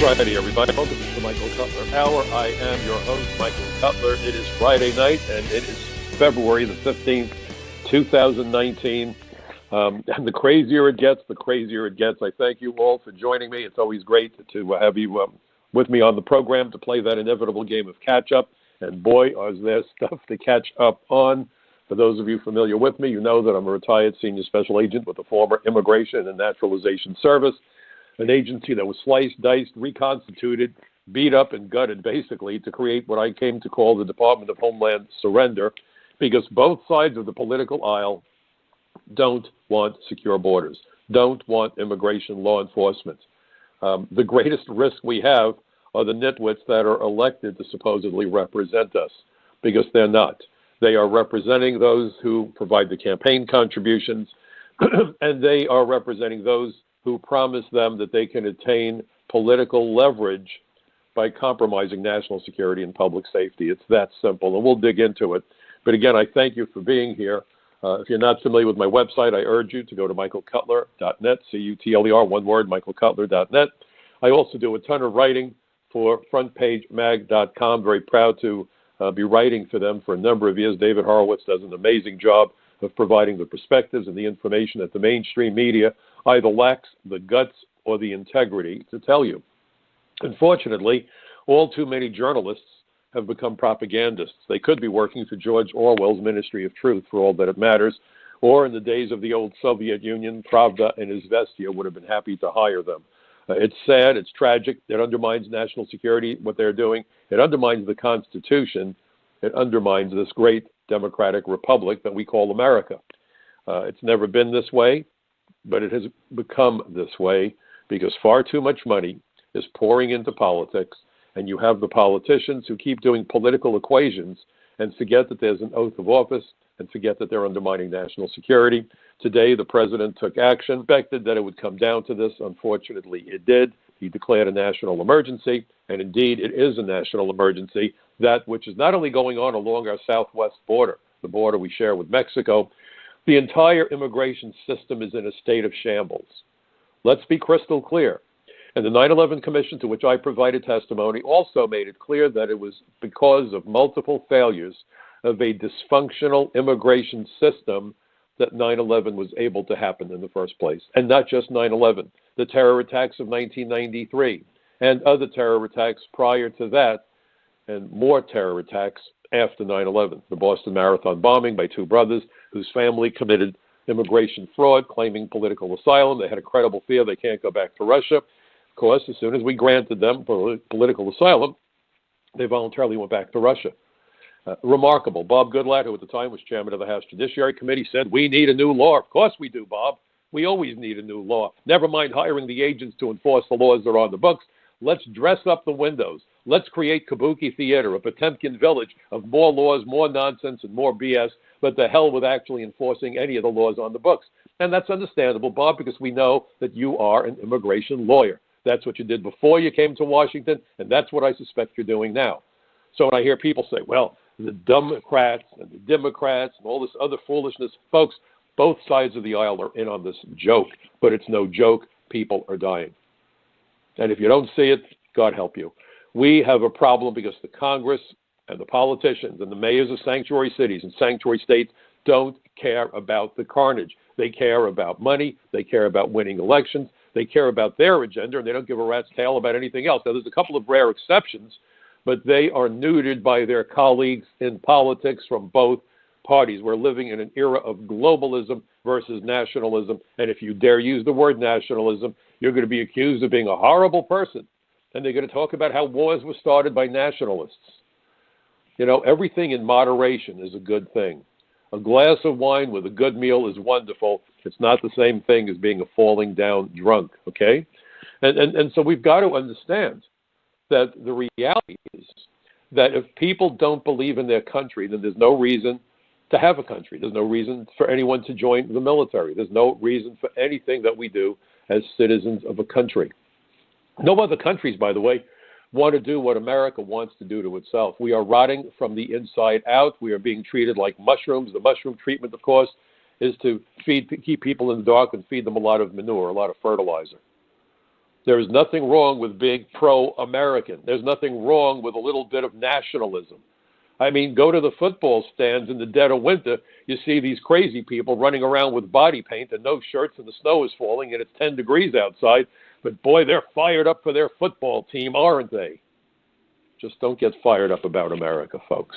Friday, everybody. Welcome to the Michael Cutler Hour. I am your host, Michael Cutler. It is Friday night, and it is February the 15th, 2019. And the crazier it gets, the crazier it gets. I thank you all for joining me. It's always great to have you with me on the program to play that inevitable game of catch-up. And boy, is there stuff to catch up on. For those of you familiar with me, you know that I'm a retired senior special agent with the former Immigration and Naturalization Service, an agency that was sliced, diced, reconstituted, beat up, and gutted, basically, to create what I came to call the Department of Homeland Surrender, because both sides of the political aisle don't want secure borders, don't want immigration law enforcement. The greatest risk we have are the nitwits that are elected to supposedly represent us, because they're not. They are representing those who provide the campaign contributions, and they are representing those who promise them that they can attain political leverage by compromising national security and public safety. It's that simple, and we'll dig into it. But again, I thank you for being here. If you're not familiar with my website, I urge you to go to michaelcutler.net, C-U-T-L-E-R, one word, michaelcutler.net. I also do a ton of writing for frontpagemag.com. Very proud to be writing for them for a number of years. David Horowitz does an amazing job of providing the perspectives and the information that the mainstream media either lacks the guts or the integrity to tell you. Unfortunately, all too many journalists have become propagandists. They could be working for George Orwell's Ministry of Truth, for all that it matters, or in the days of the old Soviet Union, Pravda and Izvestia would have been happy to hire them. It's sad, it's tragic, it undermines national security, what they're doing. It undermines the Constitution. It undermines this great democratic republic that we call America. It's never been this way, but it has become this way because far too much money is pouring into politics, and you have the politicians who keep doing political equations and forget that there's an oath of office and forget that they're undermining national security. Today, the president took action, expected that it would come down to this. Unfortunately, it did. He declared a national emergency, and indeed, it is a national emergency, that which is not only going on along our southwest border, the border we share with Mexico. The entire immigration system is in a state of shambles. Let's be crystal clear. And the 9/11 Commission, to which I provided testimony, also made it clear that it was because of multiple failures of a dysfunctional immigration system that 9/11 was able to happen in the first place. And not just 9/11, the terror attacks of 1993 and other terror attacks prior to that, and more terror attacks after 9/11. The Boston Marathon bombing by two brothers whose family committed immigration fraud, claiming political asylum. They had a credible fear they can't go back to Russia. Of course, as soon as we granted them political asylum, they voluntarily went back to Russia. Remarkable. Bob Goodlatte, who at the time was chairman of the House Judiciary Committee, said, "We need a new law." Of course we do, Bob. We always need a new law. Never mind hiring the agents to enforce the laws that are on the books. Let's dress up the windows. Let's create Kabuki Theater, a Potemkin village of more laws, more nonsense, and more BS, but the hell with actually enforcing any of the laws on the books. And that's understandable, Bob, because we know that you are an immigration lawyer. That's what you did before you came to Washington, and that's what I suspect you're doing now. So when I hear people say, well, the Democrats and the Democrats and all this other foolishness, folks, both sides of the aisle are in on this joke, but it's no joke. People are dying. And if you don't see it, God help you. We have a problem because the Congress and the politicians and the mayors of sanctuary cities and sanctuary states don't care about the carnage. They care about money. They care about winning elections. They care about their agenda, and they don't give a rat's tail about anything else. Now, there's a couple of rare exceptions, but they are neutered by their colleagues in politics from both parties. We're living in an era of globalism versus nationalism, and if you dare use the word nationalism, you're going to be accused of being a horrible person, and they're going to talk about how wars were started by nationalists. You know, everything in moderation is a good thing. A glass of wine with a good meal is wonderful. It's not the same thing as being a falling down drunk, okay? And so we've got to understand that the reality is that if people don't believe in their country, then there's no reason to have a country. There's no reason for anyone to join the military. There's no reason for anything that we do as citizens of a country. No other countries, by the way, want to do what America wants to do to itself. We are rotting from the inside out. We are being treated like mushrooms. The mushroom treatment, of course, is to keep people in the dark and feed them a lot of manure, a lot of fertilizer. There is nothing wrong with being pro-American. There's nothing wrong with a little bit of nationalism. I mean, go to the football stands in the dead of winter. You see these crazy people running around with body paint and no shirts, and the snow is falling, and it's 10 degrees outside. But, boy, they're fired up for their football team, aren't they? Just don't get fired up about America, folks.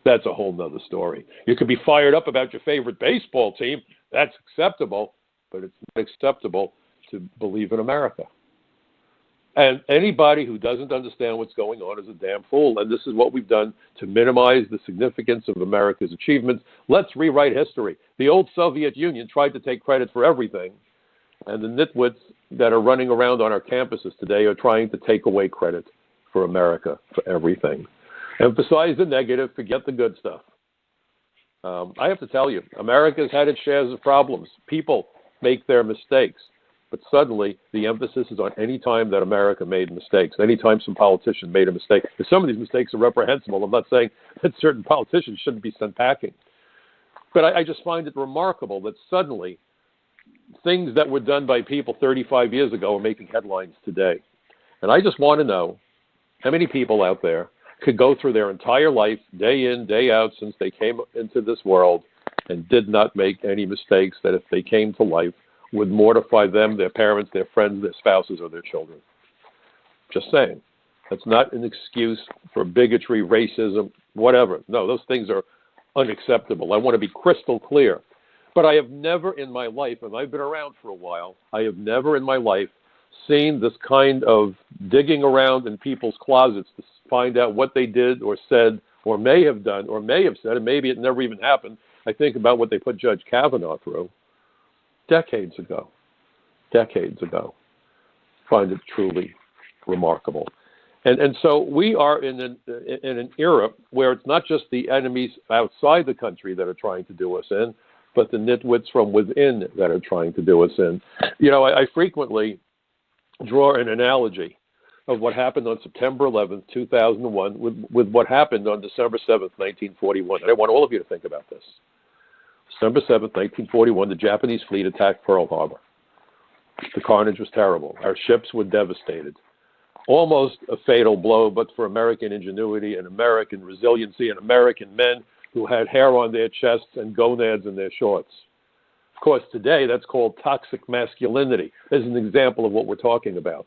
That's a whole nother story. You could be fired up about your favorite baseball team. That's acceptable, but it's not acceptable to believe in America. And anybody who doesn't understand what's going on is a damn fool. And this is what we've done to minimize the significance of America's achievements. Let's rewrite history. The old Soviet Union tried to take credit for everything. And the nitwits that are running around on our campuses today are trying to take away credit for America for everything. Emphasize the negative, forget the good stuff. I have to tell you, America's had its shares of problems. People make their mistakes. But suddenly, the emphasis is on any time that America made mistakes, any time some politician made a mistake. Because some of these mistakes are reprehensible. I'm not saying that certain politicians shouldn't be sent packing. But I just find it remarkable that suddenly things that were done by people 35 years ago are making headlines today. And I just want to know how many people out there could go through their entire life, day in, day out, since they came into this world and did not make any mistakes that if they came to life would mortify them, their parents, their friends, their spouses, or their children. Just saying. That's not an excuse for bigotry, racism, whatever. No, those things are unacceptable. I want to be crystal clear. But I have never in my life, and I've been around for a while, I have never in my life seen this kind of digging around in people's closets to find out what they did or said or may have done or may have said, and maybe it never even happened. I think about what they put Judge Kavanaugh through. Decades ago. Find it truly remarkable. And so we are in an era where it's not just the enemies outside the country that are trying to do us in, but the nitwits from within that are trying to do us in. You know, I frequently draw an analogy of what happened on September 11th, 2001 with what happened on December 7th, 1941. And I want all of you to think about this. December 7th, 1941, the Japanese fleet attacked Pearl Harbor. The carnage was terrible. Our ships were devastated. Almost a fatal blow, but for American ingenuity and American resiliency and American men who had hair on their chests and gonads in their shorts. Of course, today that's called toxic masculinity. As an example of what we're talking about.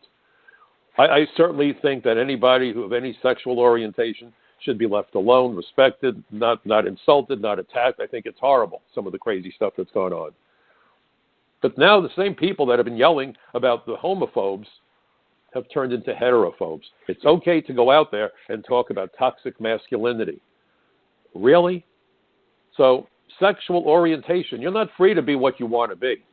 I certainly think that anybody who of any sexual orientation should be left alone, respected, not insulted, not attacked. I think it's horrible, some of the crazy stuff that's going on. But now the same people that have been yelling about the homophobes have turned into heterophobes. It's okay to go out there and talk about toxic masculinity. Really? So sexual orientation, you're not free to be what you want to be.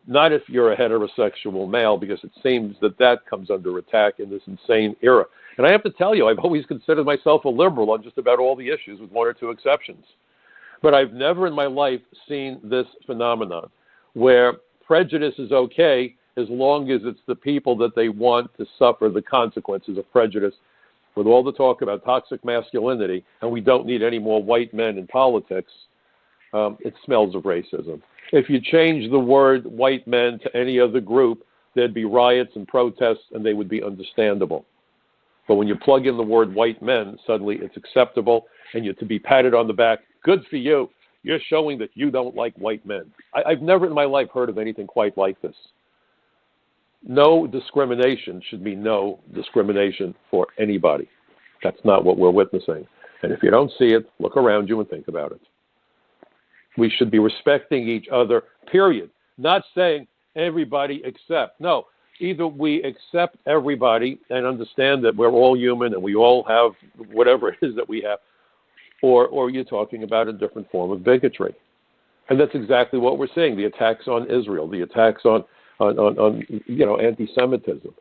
Not if you're a heterosexual male, because it seems that comes under attack in this insane era. And I have to tell you, I've always considered myself a liberal on just about all the issues, with one or two exceptions. But I've never in my life seen this phenomenon where prejudice is okay as long as it's the people that they want to suffer the consequences of prejudice. With all the talk about toxic masculinity, and we don't need any more white men in politics, it smells of racism. If you change the word white men to any other group, there'd be riots and protests, and they would be understandable. But when you plug in the word white men, suddenly it's acceptable, and you're to be patted on the back. Good for you. You're showing that you don't like white men. I've never in my life heard of anything quite like this. No discrimination should be no discrimination for anybody. That's not what we're witnessing. And if you don't see it, look around you and think about it. We should be respecting each other, period. Not saying everybody except. No, either we accept everybody and understand that we're all human and we all have whatever it is that we have, or you're talking about a different form of bigotry. And that's exactly what we're seeing, the attacks on Israel, the attacks on anti-Semitism.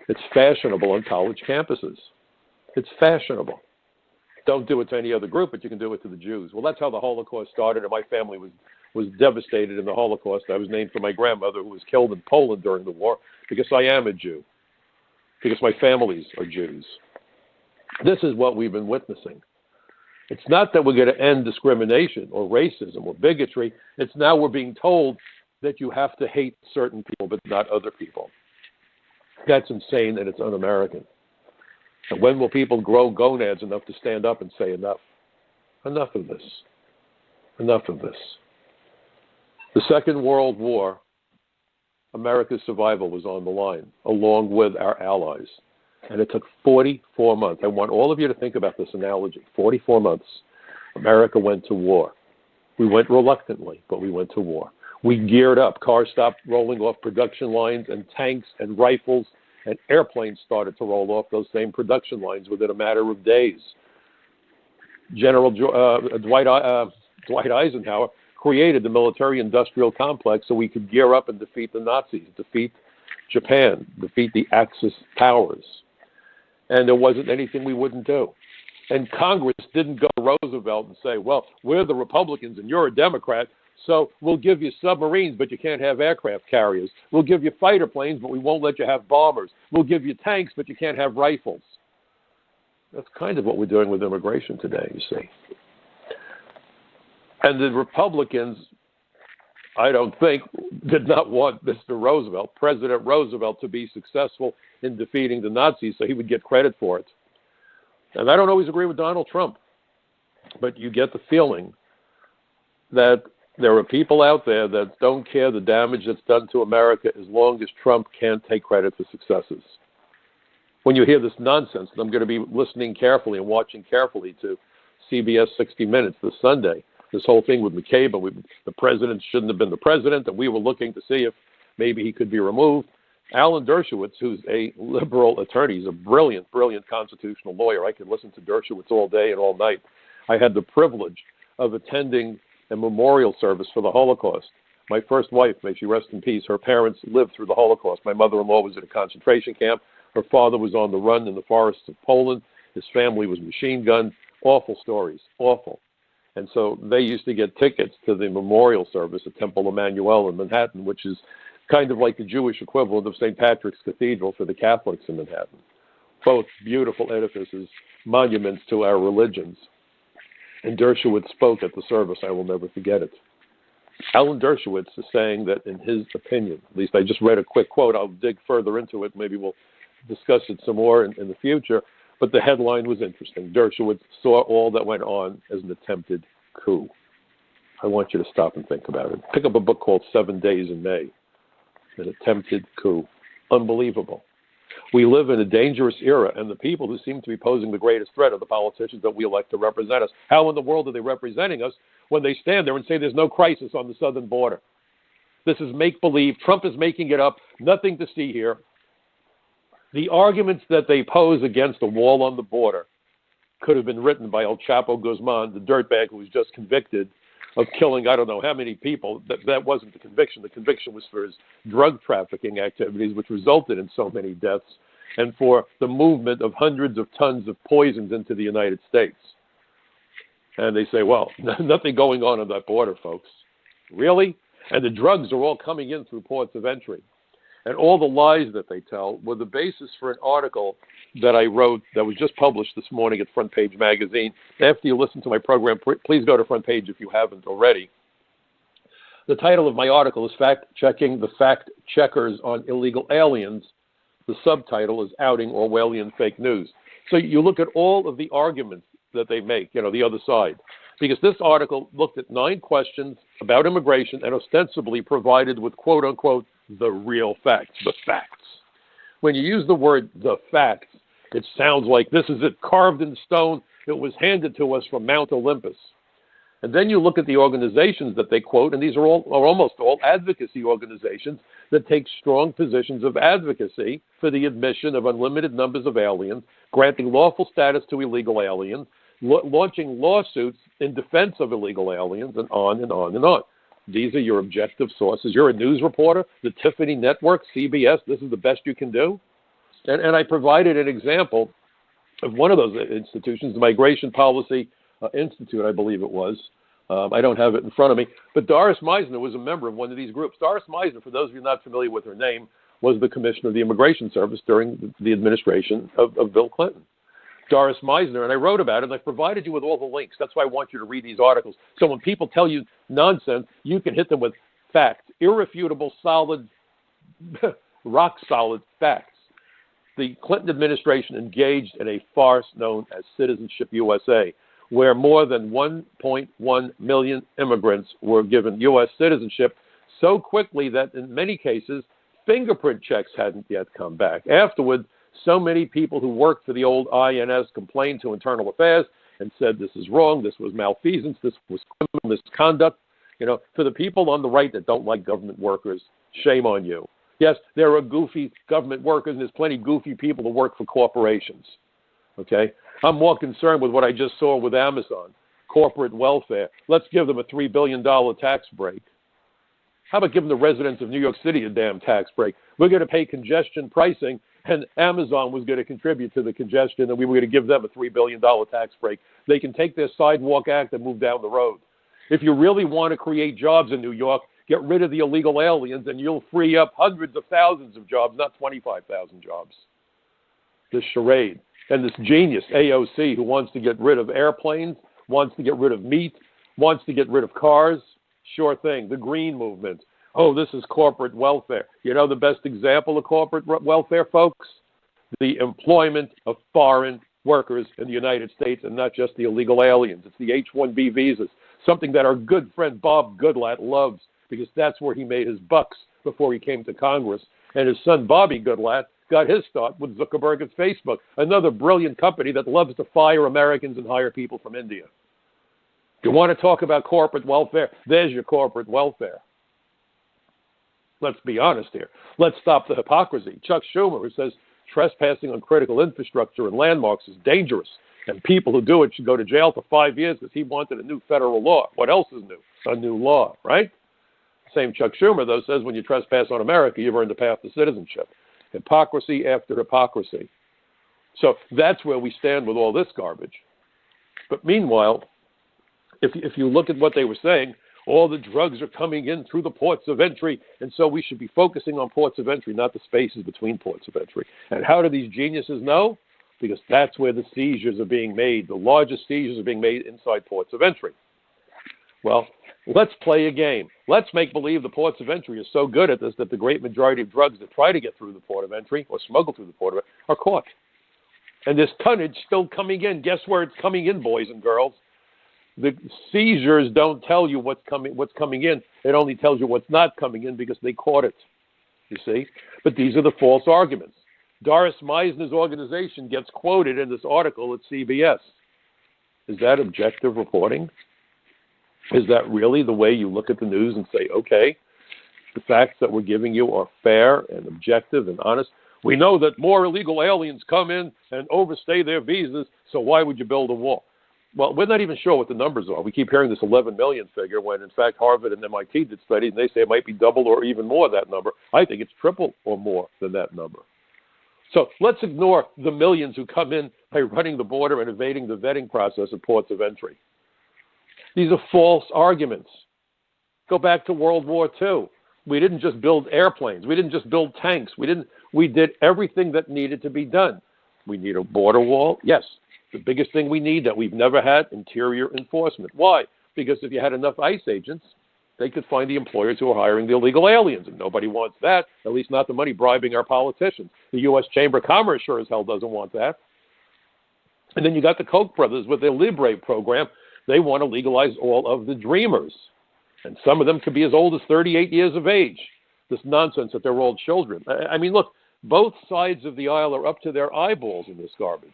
It's fashionable on college campuses. It's fashionable. Don't do it to any other group, but you can do it to the Jews. Well, that's how the Holocaust started, and my family was devastated in the Holocaust. I was named for my grandmother, who was killed in Poland during the war, because I am a Jew, because my families are Jews. This is what we've been witnessing. It's not that we're going to end discrimination or racism or bigotry. It's now we're being told that you have to hate certain people but not other people. That's insane, and it's un-American. And when will people grow gonads enough to stand up and say enough? Enough of this. Enough of this. The Second World War, America's survival was on the line, along with our allies. And it took 44 months. I want all of you to think about this analogy. 44 months, America went to war. We went reluctantly, but we went to war. We geared up. Cars stopped rolling off production lines, and tanks and rifles and airplanes started to roll off those same production lines within a matter of days. General Dwight Eisenhower created the military-industrial complex so we could gear up and defeat the Nazis, defeat Japan, defeat the Axis powers. And there wasn't anything we wouldn't do. And Congress didn't go to Roosevelt and say, well, we're the Republicans and you're a Democrat, so we'll give you submarines, but you can't have aircraft carriers. We'll give you fighter planes, but we won't let you have bombers. We'll give you tanks, but you can't have rifles. That's kind of what we're doing with immigration today, you see. And the Republicans, I don't think, did not want Mr. Roosevelt, President Roosevelt, to be successful in defeating the Nazis so he would get credit for it. And I don't always agree with Donald Trump, but you get the feeling that there are people out there that don't care the damage that's done to America as long as Trump can't take credit for successes. When you hear this nonsense, and I'm going to be listening carefully and watching carefully to CBS 60 Minutes this Sunday, this whole thing with McCabe, and the president shouldn't have been the president, and we were looking to see if maybe he could be removed. Alan Dershowitz, who's a liberal attorney, he's a brilliant, brilliant constitutional lawyer. I could listen to Dershowitz all day and all night. I had the privilege of attending a memorial service for the Holocaust. My first wife, may she rest in peace, her parents lived through the Holocaust. My mother-in-law was at a concentration camp. Her father was on the run in the forests of Poland. His family was machine gunned. Awful stories, awful. And so they used to get tickets to the memorial service at Temple Emmanuel in Manhattan, which is kind of like the Jewish equivalent of St. Patrick's Cathedral for the Catholics in Manhattan. Both beautiful edifices, monuments to our religions. And Dershowitz spoke at the service. I will never forget it. Alan Dershowitz is saying that in his opinion, at least I just read a quick quote, I'll dig further into it, maybe we'll discuss it some more in the future, but the headline was interesting. Dershowitz saw all that went on as an attempted coup. I want you to stop and think about it. Pick up a book called 7 Days in May. An attempted coup. Unbelievable. We live in a dangerous era, and the people who seem to be posing the greatest threat are the politicians that we elect to represent us. How in the world are they representing us when they stand there and say there's no crisis on the southern border? This is make-believe. Trump is making it up. Nothing to see here. The arguments that they pose against a wall on the border could have been written by El Chapo Guzman, the dirtbag who was just convicted of killing I don't know how many people. That wasn't the conviction. The conviction was for his drug trafficking activities, which resulted in so many deaths, and for the movement of hundreds of tons of poisons into the United States. And they say, well, nothing going on that border, folks. Really? And the drugs are all coming in through ports of entry. And all the lies that they tell were the basis for an article that I wrote that was just published this morning at Front Page Magazine. After you listen to my program, please go to Front Page if you haven't already. The title of my article is Fact-Checking the Fact Checkers on Illegal Aliens. The subtitle is Outing Orwellian Fake News. So you look at all of the arguments that they make, the other side. Because this article looked at 9 questions about immigration and ostensibly provided with quote-unquote the real facts, the facts. When you use the word the facts, it sounds like this is it carved in stone. It was handed to us from Mount Olympus. And then you look at the organizations that they quote, and these are almost all advocacy organizations that take strong positions of advocacy for the admission of unlimited numbers of aliens, granting lawful status to illegal aliens, launching lawsuits in defense of illegal aliens, and on and on and on. These are your objective sources. You're a news reporter, the Tiffany Network, CBS, this is the best you can do? And I provided an example of one of those institutions, the Migration Policy Institute, I believe it was. I don't have it in front of me. But Doris Meisner was a member of one of these groups. Doris Meisner, for those of you not familiar with her name, was the commissioner of the Immigration Service during the administration of Bill Clinton. Doris Meisner, and I wrote about it, and I provided you with all the links. That's why I want you to read these articles. So when people tell you nonsense, you can hit them with facts, irrefutable, solid, rock-solid facts. the Clinton administration engaged in a farce known as Citizenship USA, where more than 1.1 million immigrants were given U.S. citizenship so quickly that in many cases, fingerprint checks hadn't yet come back. Afterward, so many people who worked for the old INS complained to Internal Affairs and said this is wrong, this was malfeasance, this was criminal misconduct. For the people on the right that don't like government workers, shame on you. Yes, there are goofy government workers, and there's plenty of goofy people that work for corporations. Okay? I'm more concerned with what I just saw with Amazon, corporate welfare. Let's give them a $3 billion tax break. How about giving the residents of New York City a damn tax break? We're going to pay congestion pricing, and Amazon was going to contribute to the congestion, and we were going to give them a $3 billion tax break. They can take their sidewalk act and move down the road. If you really want to create jobs in New York, get rid of the illegal aliens, and you'll free up hundreds of thousands of jobs, not 25,000 jobs. This charade. And this genius, AOC, who wants to get rid of airplanes, wants to get rid of meat, wants to get rid of cars. Sure thing. The green movement. Oh, this is corporate welfare. You know the best example of corporate welfare, folks? The employment of foreign workers in the United States, and not just the illegal aliens. It's the H-1B visas, something that our good friend Bob Goodlatte loves, because that's where he made his bucks before he came to Congress. And his son, Bobby Goodlatte, got his start with Zuckerberg and Facebook, another brilliant company that loves to fire Americans and hire people from India. If you want to talk about corporate welfare, there's your corporate welfare. Let's be honest here. Let's stop the hypocrisy. Chuck Schumer, who says trespassing on critical infrastructure and landmarks is dangerous, and people who do it should go to jail for 5 years because he wanted a new federal law. What else is new? A new law, right? Same Chuck Schumer, though, says when you trespass on America, you've earned the path to citizenship. Hypocrisy after hypocrisy. So that's where we stand with all this garbage. But meanwhile, if you look at what they were saying, all the drugs are coming in through the ports of entry, and so we should be focusing on ports of entry, not the spaces between ports of entry. And how do these geniuses know? Because that's where the seizures are being made. The largest seizures are being made inside ports of entry. Well, let's play a game. Let's make believe the ports of entry are so good at this that the great majority of drugs that try to get through the port of entry or smuggle through the port of entry are caught. And this tonnage still coming in. Guess where it's coming in, boys and girls? The seizures don't tell you what's coming in. It only tells you what's not coming in because they caught it, you see? But these are the false arguments. Doris Meisner's organization gets quoted in this article at CBS. Is that objective reporting? Is that really the way you look at the news and say, okay, the facts that we're giving you are fair and objective and honest? We know that more illegal aliens come in and overstay their visas, so why would you build a wall? Well, we're not even sure what the numbers are. We keep hearing this 11 million figure when, in fact, Harvard and MIT did studies, and they say it might be double or even more that number. I think it's triple or more than that number. So let's ignore the millions who come in by running the border and evading the vetting process at ports of entry. These are false arguments. Go back to World War II. We didn't just build airplanes. We didn't just build tanks. We did everything that needed to be done. We need a border wall. Yes. The biggest thing we need that we've never had, interior enforcement. Why? Because if you had enough ICE agents, they could find the employers who are hiring the illegal aliens, and nobody wants that, at least not the money bribing our politicians. The U.S. Chamber of Commerce sure as hell doesn't want that. And then you got the Koch brothers with their Libre program. They want to legalize all of the dreamers, and some of them could be as old as 38 years of age. This nonsense that they're all children. I mean, look, both sides of the aisle are up to their eyeballs in this garbage.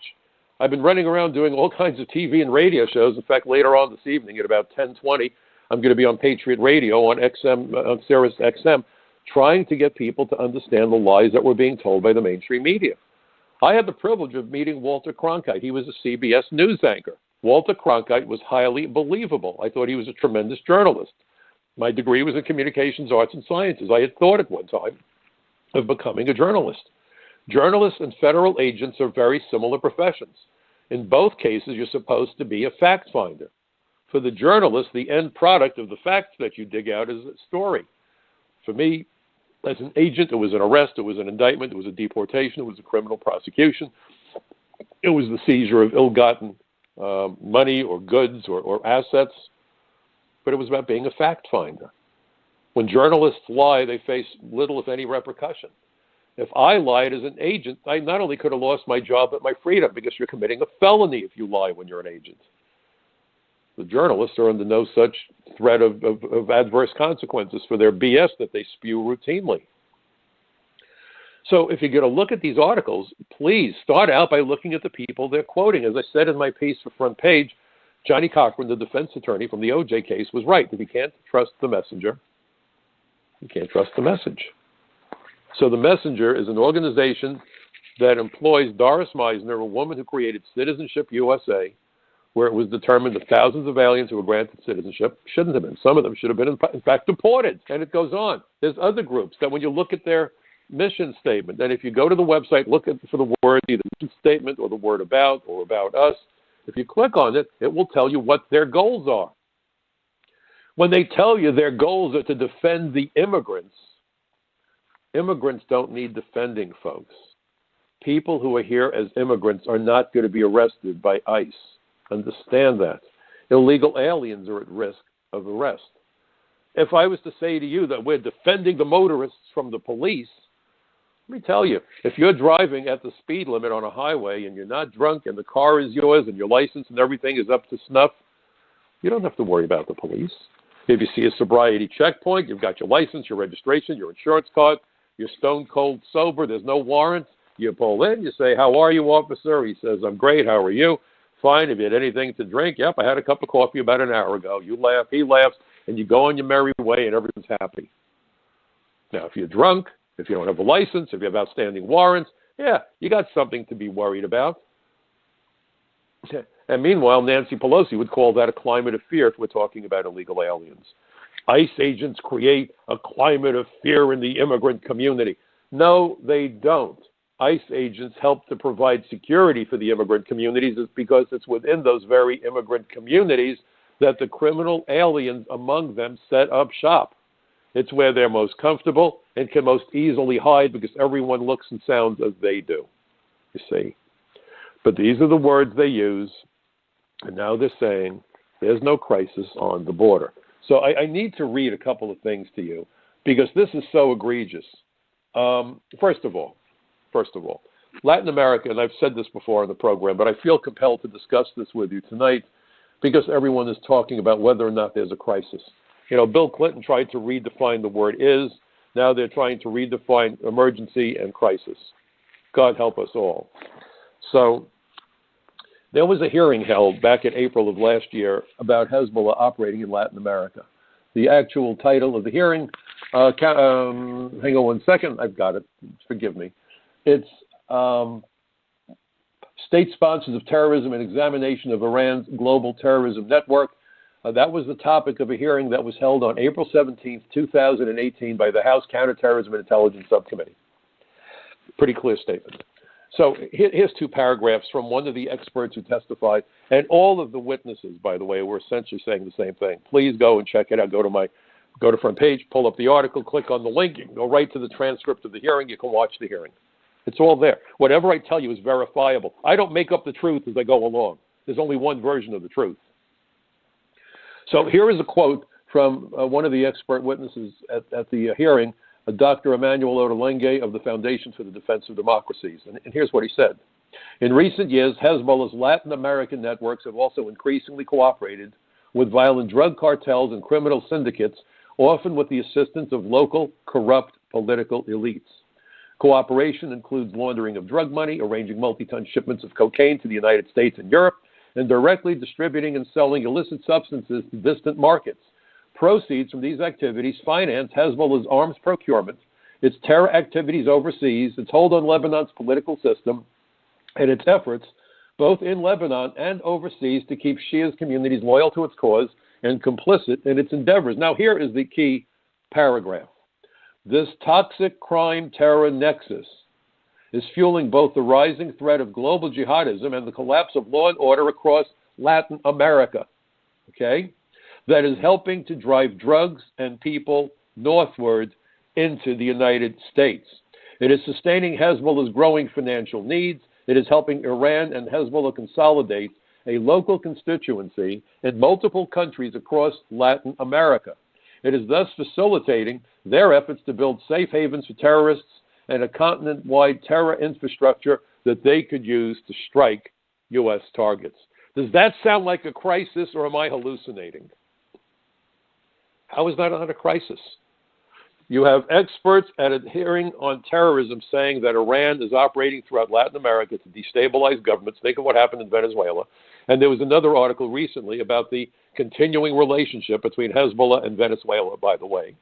I've been running around doing all kinds of TV and radio shows. In fact, later on this evening at about 10:20, I'm going to be on Patriot Radio on XM, on Sirius XM, trying to get people to understand the lies that were being told by the mainstream media. I had the privilege of meeting Walter Cronkite. He was a CBS news anchor. Walter Cronkite was highly believable. I thought he was a tremendous journalist. My degree was in communications, arts, and sciences. I had thought at one time of becoming a journalist. Journalists and federal agents are very similar professions. In both cases, you're supposed to be a fact finder. For the journalist, the end product of the facts that you dig out is a story. For me, as an agent, it was an arrest, it was an indictment, it was a deportation, it was a criminal prosecution. It was the seizure of ill-gotten money or goods or assets. But it was about being a fact finder. When journalists lie, they face little, if any, repercussion. If I lied as an agent, I not only could have lost my job, but my freedom, because you're committing a felony if you lie when you're an agent. The journalists are under no such threat of adverse consequences for their BS that they spew routinely. So if you're going to look at these articles, please start out by looking at the people they're quoting. As I said in my piece for Front Page, Johnny Cochran, the defense attorney from the OJ case, was right. If you can't trust the messenger, you can't trust the message. So the Messenger is an organization that employs Doris Meisner, a woman who created Citizenship USA, where it was determined that thousands of aliens who were granted citizenship shouldn't have been. Some of them should have been, in fact, deported. And it goes on. There's other groups that when you look at their mission statement, and if you go to the website, look for the word, either mission statement or the word about or about us, if you click on it, it will tell you what their goals are. When they tell you their goals are to defend the immigrants, immigrants don't need defending, folks. People who are here as immigrants are not going to be arrested by ICE. Understand that. Illegal aliens are at risk of arrest. If I was to say to you that we're defending the motorists from the police, let me tell you, if you're driving at the speed limit on a highway and you're not drunk and the car is yours and your license and everything is up to snuff, you don't have to worry about the police. If you see a sobriety checkpoint, you've got your license, your registration, your insurance card, you're stone cold sober, there's no warrant, you pull in, you say, "How are you, officer?" He says, "I'm great, how are you?" "Fine, have you had anything to drink?" "Yep, I had a cup of coffee about an hour ago." You laugh, he laughs, and you go on your merry way and everyone's happy. Now, if you're drunk, if you don't have a license, if you have outstanding warrants, yeah, you got something to be worried about. And meanwhile, Nancy Pelosi would call that a climate of fear if we're talking about illegal aliens. ICE agents create a climate of fear in the immigrant community. No, they don't. ICE agents help to provide security for the immigrant communities because it's within those very immigrant communities that the criminal aliens among them set up shop. It's where they're most comfortable and can most easily hide because everyone looks and sounds as they do, you see. But these are the words they use, and now they're saying there's no crisis on the border. So I need to read a couple of things to you because this is so egregious. First of all, Latin America, and I've said this before in the program, but I feel compelled to discuss this with you tonight because everyone is talking about whether or not there's a crisis. You know, Bill Clinton tried to redefine the word is. Now they're trying to redefine emergency and crisis. God help us all. So there was a hearing held back in April of last year about Hezbollah operating in Latin America. The actual title of the hearing, hang on one second, I've got it, forgive me. It's State Sponsors of Terrorism and Examination of Iran's Global Terrorism Network. That was the topic of a hearing that was held on April 17th, 2018 by the House Counterterrorism and Intelligence Subcommittee. Pretty clear statement. So here's two paragraphs from one of the experts who testified, and all of the witnesses, by the way, were essentially saying the same thing. Please go and check it out. Go to Front Page, pull up the article, click on the link, you can go right to the transcript of the hearing, you can watch the hearing. It's all there. Whatever I tell you is verifiable. I don't make up the truth as I go along. There's only one version of the truth. So here is a quote from one of the expert witnesses at the hearing, Dr. Emmanuel Ottolenghi of the Foundation for the Defense of Democracies. And here's what he said. In recent years, Hezbollah's Latin American networks have also increasingly cooperated with violent drug cartels and criminal syndicates, often with the assistance of local corrupt political elites. Cooperation includes laundering of drug money, arranging multi-ton shipments of cocaine to the United States and Europe, and directly distributing and selling illicit substances to distant markets. Proceeds from these activities finance Hezbollah's arms procurement, its terror activities overseas, its hold on Lebanon's political system, and its efforts, both in Lebanon and overseas, to keep Shia's communities loyal to its cause and complicit in its endeavors. Now, here is the key paragraph. This toxic crime terror nexus is fueling both the rising threat of global jihadism and the collapse of law and order across Latin America, okay? That is helping to drive drugs and people northward into the United States. It is sustaining Hezbollah's growing financial needs. It is helping Iran and Hezbollah consolidate a local constituency in multiple countries across Latin America. It is thus facilitating their efforts to build safe havens for terrorists and a continent-wide terror infrastructure that they could use to strike U.S. targets. Does that sound like a crisis, or am I hallucinating? How is that not a crisis? You have experts at a hearing on terrorism saying that Iran is operating throughout Latin America to destabilize governments. Think of what happened in Venezuela. And there was another article recently about the continuing relationship between Hezbollah and Venezuela, by the way.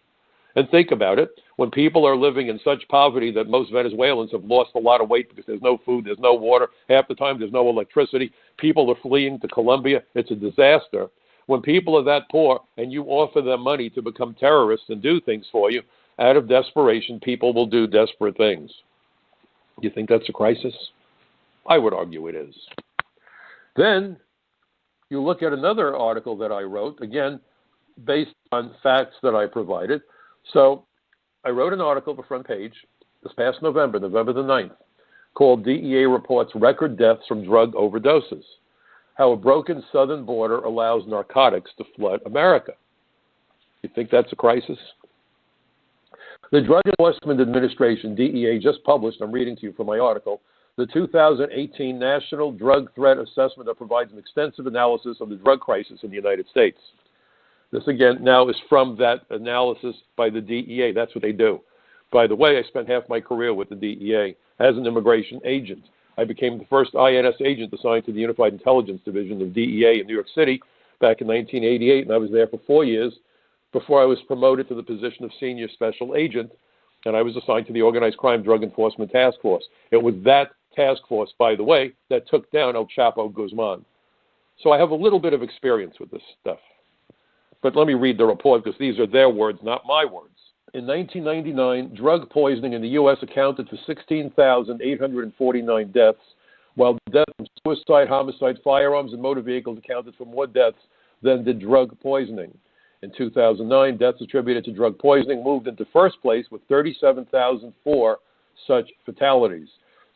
And think about it. When people are living in such poverty that most Venezuelans have lost a lot of weight because there's no food, there's no water, half the time there's no electricity, people are fleeing to Colombia, it's a disaster. When people are that poor and you offer them money to become terrorists and do things for you, out of desperation, people will do desperate things. Do you think that's a crisis? I would argue it is. Then you look at another article that I wrote, again, based on facts that I provided. So I wrote an article for Front Page this past November the 9th, called DEA Reports Record Deaths from Drug Overdoses, how a broken southern border allows narcotics to flood America. You think that's a crisis? The Drug Enforcement Administration, DEA, just published, I'm reading to you from my article, the 2018 National Drug Threat Assessment that provides an extensive analysis of the drug crisis in the United States. This, again, now is from that analysis by the DEA. That's what they do. By the way, I spent half my career with the DEA as an immigration agent. I became the first INS agent assigned to the Unified Intelligence Division of DEA in New York City back in 1988, and I was there for 4 years before I was promoted to the position of Senior Special Agent, and I was assigned to the Organized Crime Drug Enforcement Task Force. It was that task force, by the way, that took down El Chapo Guzman. So I have a little bit of experience with this stuff. But let me read the report, because these are their words, not my words. In 1999, drug poisoning in the U.S. accounted for 16,849 deaths, while deaths from suicide, homicide, firearms, and motor vehicles accounted for more deaths than did drug poisoning. In 2009, deaths attributed to drug poisoning moved into first place with 37,004 such fatalities.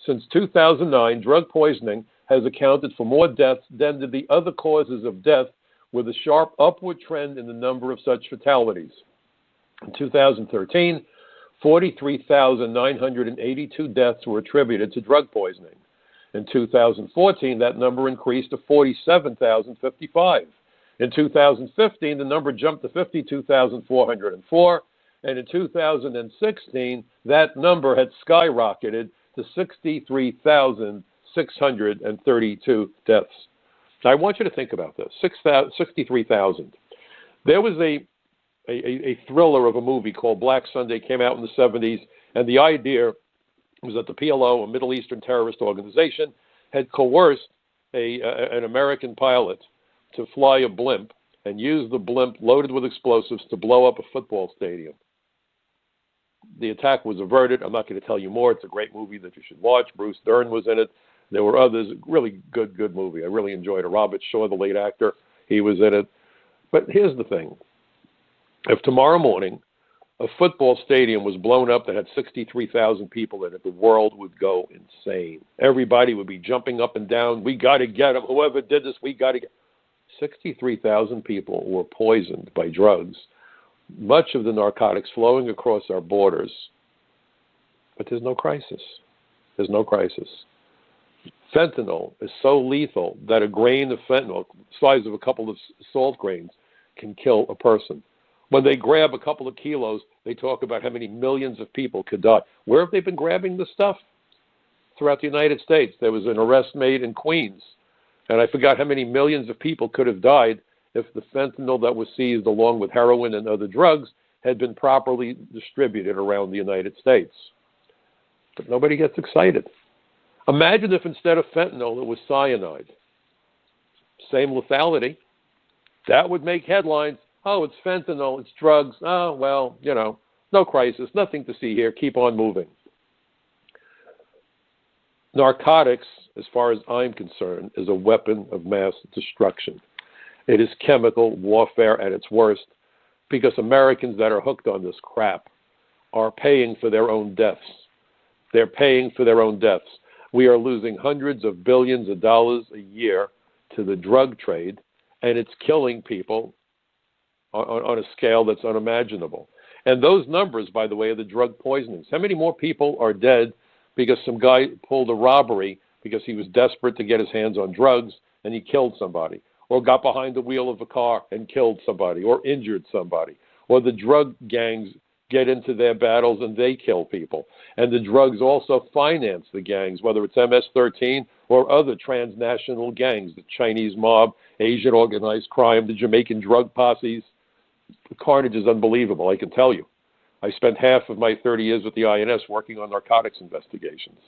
Since 2009, drug poisoning has accounted for more deaths than did the other causes of death, with a sharp upward trend in the number of such fatalities. In 2013, 43,982 deaths were attributed to drug poisoning. In 2014, that number increased to 47,055. In 2015, the number jumped to 52,404, and in 2016, that number had skyrocketed to 63,632 deaths. Now, I want you to think about this, 63,000. There was a thriller of a movie called Black Sunday, came out in the 70s, and the idea was that the PLO, a Middle Eastern terrorist organization, had coerced an American pilot to fly a blimp and use the blimp loaded with explosives to blow up a football stadium. The attack was averted. I'm not going to tell you more. It's a great movie that you should watch. Bruce Dern was in it. There were others. Really good movie. I really enjoyed it. Robert Shaw, the late actor, he was in it. But here's the thing. If tomorrow morning a football stadium was blown up that had 63,000 people in it, the world would go insane. Everybody would be jumping up and down. We got to get them. Whoever did this, we got to get 63,000 people were poisoned by drugs. Much of the narcotics flowing across our borders. But there's no crisis. There's no crisis. Fentanyl is so lethal that a grain of fentanyl, the size of a couple of salt grains, can kill a person. When they grab a couple of kilos, they talk about how many millions of people could die. Where have they been grabbing this stuff? Throughout the United States. There was an arrest made in Queens, and I forgot how many millions of people could have died if the fentanyl that was seized along with heroin and other drugs had been properly distributed around the United States. But nobody gets excited. Imagine if instead of fentanyl it was cyanide. Same lethality. That would make headlines. Oh, it's fentanyl, it's drugs. Oh, well, no crisis, nothing to see here. Keep on moving. Narcotics, as far as I'm concerned, is a weapon of mass destruction. It is chemical warfare at its worst, because Americans that are hooked on this crap are paying for their own deaths. They're paying for their own deaths. We are losing hundreds of billions of dollars a year to the drug trade, and it's killing people on a scale that's unimaginable. And those numbers, by the way, are the drug poisonings. How many more people are dead because some guy pulled a robbery because he was desperate to get his hands on drugs and he killed somebody, or got behind the wheel of a car and killed somebody, or injured somebody, or the drug gangs get into their battles and they kill people. And the drugs also finance the gangs, whether it's MS-13 or other transnational gangs, the Chinese mob, Asian organized crime, the Jamaican drug posses. The carnage is unbelievable, I can tell you. I spent half of my 30 years with the INS working on narcotics investigations.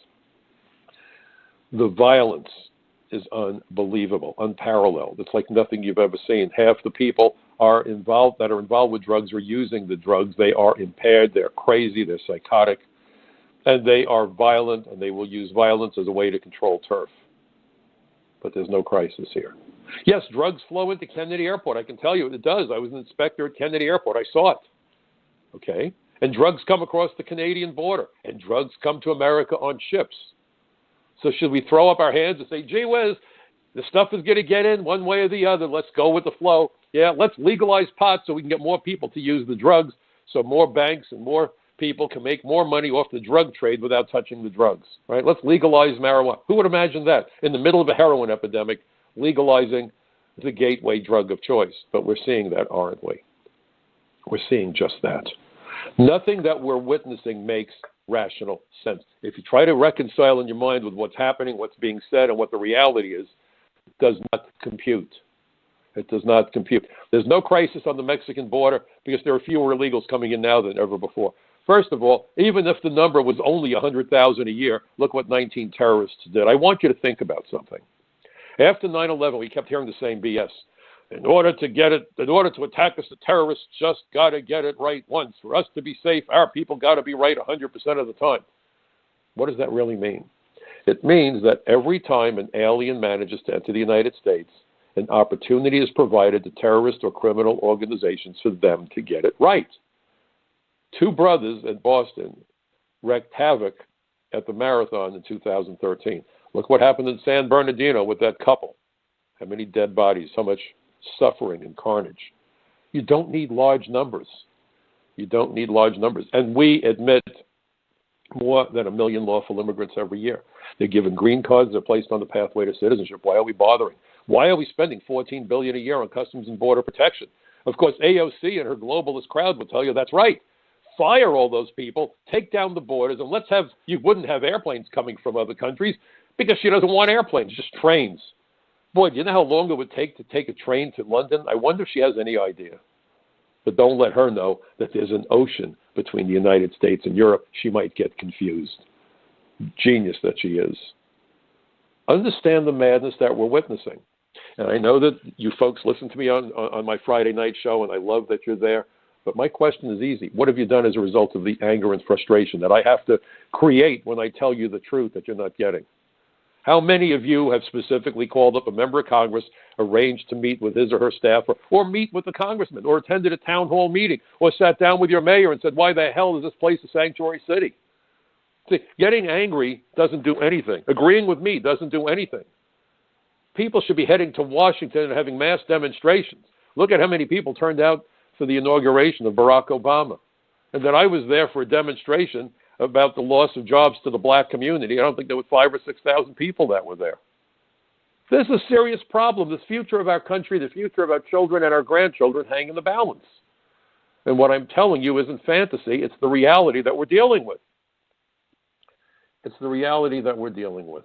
The violence is unbelievable, unparalleled. It's like nothing you've ever seen. Half the people that are involved with drugs are using the drugs. They are impaired, they're crazy, they're psychotic, and they are violent, and they will use violence as a way to control turf. But there's no crisis here. Yes, drugs flow into Kennedy Airport. I can tell you it does. I was an inspector at Kennedy Airport. I saw it. Okay? And drugs come across the Canadian border, and drugs come to America on ships. So should we throw up our hands and say, gee whiz, the stuff is going to get in one way or the other. Let's go with the flow. Yeah, let's legalize pot so we can get more people to use the drugs, so more banks and more people can make more money off the drug trade without touching the drugs, right? Let's legalize marijuana. Who would imagine that? In the middle of a heroin epidemic, legalizing the gateway drug of choice. But we're seeing that, aren't we? We're seeing just that. Nothing that we're witnessing makes rational sense. If you try to reconcile in your mind with what's happening, what's being said, and what the reality is, it does not compute. It does not compute. There's no crisis on the Mexican border because there are fewer illegals coming in now than ever before. First of all, even if the number was only 100,000 a year, look what 19 terrorists did. I want you to think about something. After 9/11, we kept hearing the same BS. In order to attack us, the terrorists just got to get it right once. For us to be safe, our people got to be right 100% of the time. What does that really mean? It means that every time an alien manages to enter the United States, an opportunity is provided to terrorist or criminal organizations for them to get it right. Two brothers in Boston wreaked havoc at the marathon in 2013. Look what happened in San Bernardino with that couple. How many dead bodies, how much suffering and carnage. You don't need large numbers. You don't need large numbers. And we admit more than 1 million lawful immigrants every year. They're given green cards. They're placed on the pathway to citizenship. Why are we bothering? Why are we spending $14 billion a year on Customs and Border Protection? Of course, AOC and her globalist crowd will tell you that's right. Fire all those people, take down the borders, and you wouldn't have airplanes coming from other countries because she doesn't want airplanes, just trains. Boy, do you know how long it would take to take a train to London? I wonder if she has any idea. But don't let her know that there's an ocean between the United States and Europe. She might get confused. Genius that she is. Understand the madness that we're witnessing. And I know that you folks listen to me on my Friday night show, and I love that you're there. But my question is easy. What have you done as a result of the anger and frustration that I have to create when I tell you the truth that you're not getting? How many of you have specifically called up a member of Congress, arranged to meet with his or her staff, or meet with a congressman, or attended a town hall meeting, or sat down with your mayor and said, why the hell is this place a sanctuary city? See, getting angry doesn't do anything. Agreeing with me doesn't do anything. People should be heading to Washington and having mass demonstrations. Look at how many people turned out for the inauguration of Barack Obama. And then I was there for a demonstration about the loss of jobs to the black community. I don't think there were 5,000 or 6,000 people that were there. This is a serious problem. The future of our country, the future of our children and our grandchildren hang in the balance. And what I'm telling you isn't fantasy. It's the reality that we're dealing with. It's the reality that we're dealing with.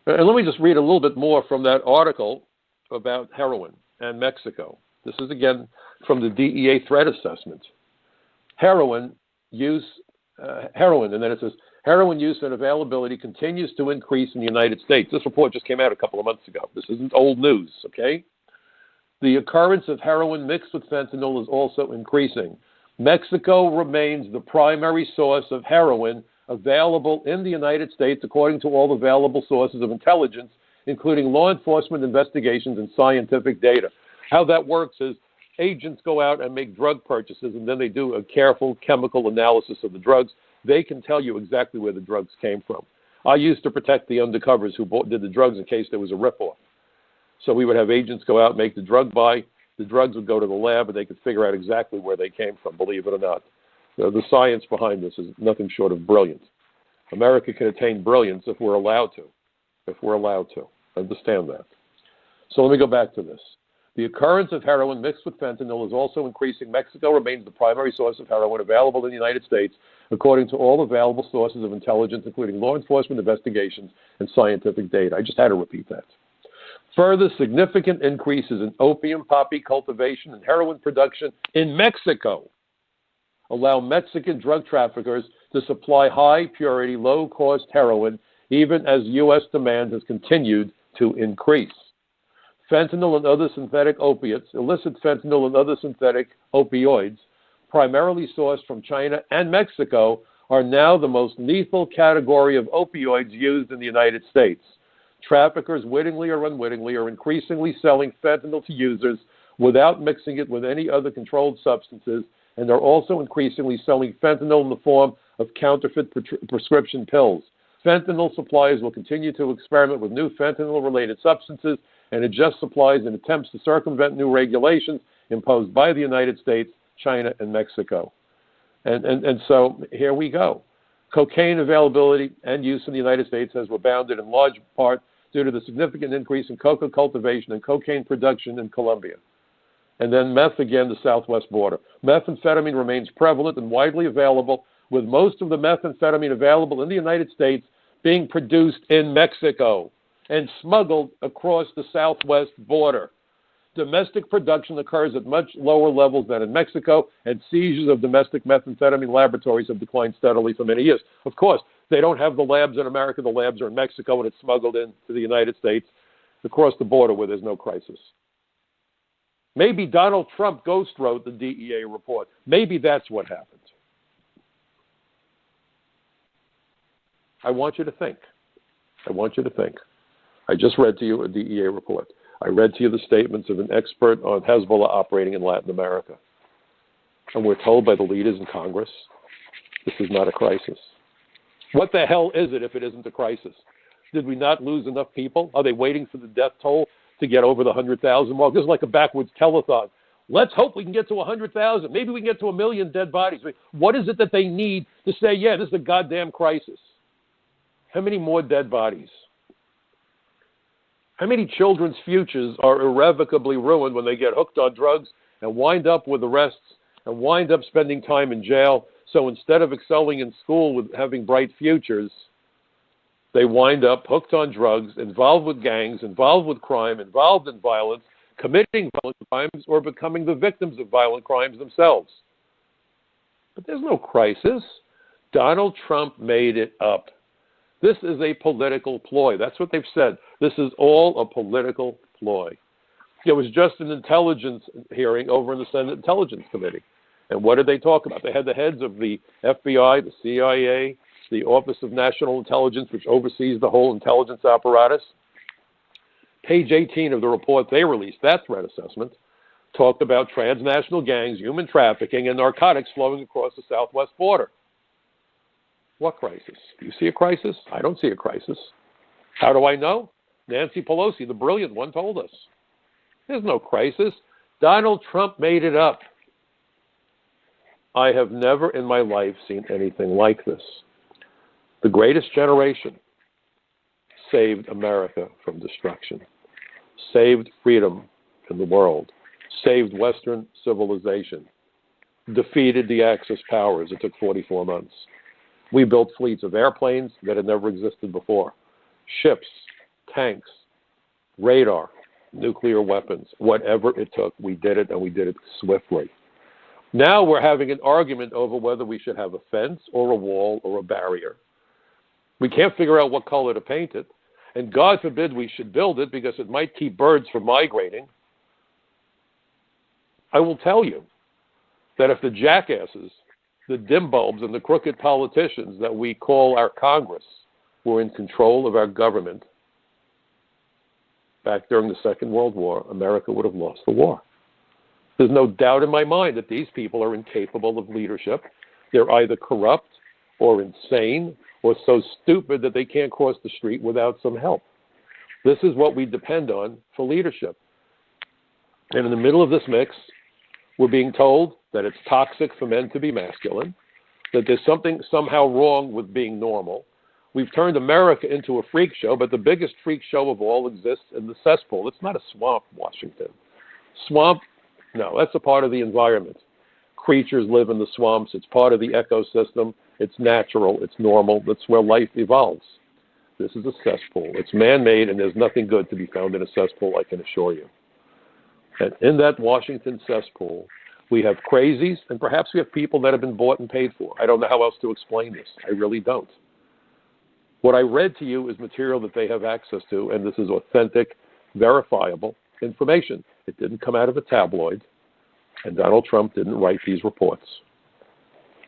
And let me just read a little bit more from that article about heroin and Mexico. This is, again, from the DEA threat assessment. Heroin use, and then it says, heroin use and availability continues to increase in the United States. This report just came out a couple of months ago. This isn't old news, okay? The occurrence of heroin mixed with fentanyl is also increasing. Mexico remains the primary source of heroin available in the United States, according to all available sources of intelligence, including law enforcement investigations and scientific data. How that works is agents go out and make drug purchases, and then they do a careful chemical analysis of the drugs. They can tell you exactly where the drugs came from. I used to protect the undercovers who did the drugs in case there was a ripoff. So we would have agents go out, make the drug buy, the drugs would go to the lab and they could figure out exactly where they came from, believe it or not. The science behind this is nothing short of brilliant. America can attain brilliance if we're allowed to. If we're allowed to. Understand that. So let me go back to this. The occurrence of heroin mixed with fentanyl is also increasing. Mexico remains the primary source of heroin available in the United States, according to all available sources of intelligence, including law enforcement investigations and scientific data. I just had to repeat that. Further significant increases in opium, poppy cultivation, and heroin production in Mexico allow Mexican drug traffickers to supply high-purity, low-cost heroin, even as U.S. demand has continued to increase. Fentanyl and other synthetic opiates, illicit fentanyl and other synthetic opioids, primarily sourced from China and Mexico, are now the most lethal category of opioids used in the United States. Traffickers, wittingly or unwittingly, are increasingly selling fentanyl to users without mixing it with any other controlled substances, and are also increasingly selling fentanyl in the form of counterfeit prescription pills. Fentanyl suppliers will continue to experiment with new fentanyl-related substances and adjust supplies in attempts to circumvent new regulations imposed by the United States, China, and Mexico. And so here we go. Cocaine availability and use in the United States has rebounded in large part due to the significant increase in coca cultivation and cocaine production in Colombia. And then meth, again, the southwest border. Methamphetamine remains prevalent and widely available, with most of the methamphetamine available in the United States being produced in Mexico and smuggled across the southwest border. Domestic production occurs at much lower levels than in Mexico, and seizures of domestic methamphetamine laboratories have declined steadily for many years. Of course, they don't have the labs in America. The labs are in Mexico, and it's smuggled into the United States across the border where there's no crisis. Maybe Donald Trump ghost wrote the DEA report. Maybe that's what happened. I want you to think. I want you to think. I just read to you a DEA report. I read to you the statements of an expert on Hezbollah operating in Latin America. And we're told by the leaders in Congress, this is not a crisis. What the hell is it if it isn't a crisis? Did we not lose enough people? Are they waiting for the death toll to get over the 100,000 mark? This is like a backwards telethon. Let's hope we can get to 100,000. Maybe we can get to 1 million dead bodies. What is it that they need to say, yeah, this is a goddamn crisis? How many more dead bodies? How many children's futures are irrevocably ruined when they get hooked on drugs and wind up with arrests and wind up spending time in jail? So instead of excelling in school with having bright futures, they wind up hooked on drugs, involved with gangs, involved with crime, involved in violence, committing violent crimes, or becoming the victims of violent crimes themselves. But there's no crisis. Donald Trump made it up. This is a political ploy. That's what they've said. This is all a political ploy. There was just an intelligence hearing over in the Senate Intelligence Committee. And what did they talk about? They had the heads of the FBI, the CIA, the Office of National Intelligence, which oversees the whole intelligence apparatus. Page 18 of the report they released, that threat assessment, talked about transnational gangs, human trafficking, and narcotics flowing across the southwest border. What crisis? Do you see a crisis? I don't see a crisis. How do I know? Nancy Pelosi, the brilliant one, told us. There's no crisis. Donald Trump made it up. I have never in my life seen anything like this. The greatest generation saved America from destruction, saved freedom in the world, saved Western civilization, defeated the Axis powers. It took 44 months. We built fleets of airplanes that had never existed before, ships, tanks, radar, nuclear weapons, whatever it took, we did it, and we did it swiftly. Now we're having an argument over whether we should have a fence or a wall or a barrier. We can't figure out what color to paint it, and God forbid we should build it because it might keep birds from migrating. I will tell you that if the jackasses, the dim bulbs, and the crooked politicians that we call our Congress were in control of our government back during the Second World War, America would have lost the war. There's no doubt in my mind that these people are incapable of leadership. They're either corrupt or insane or so stupid that they can't cross the street without some help. This is what we depend on for leadership. And in the middle of this mix, we're being told that it's toxic for men to be masculine, that there's something somehow wrong with being normal. We've turned America into a freak show, but the biggest freak show of all exists in the cesspool. It's not a swamp, Washington. Swamp, no, that's a part of the environment. Creatures live in the swamps. It's part of the ecosystem. It's natural. It's normal. That's where life evolves. This is a cesspool. It's man-made, and there's nothing good to be found in a cesspool, I can assure you. And in that Washington cesspool, we have crazies, and perhaps we have people that have been bought and paid for. I don't know how else to explain this. I really don't. What I read to you is material that they have access to, and this is authentic, verifiable information. It didn't come out of a tabloid, and Donald Trump didn't write these reports.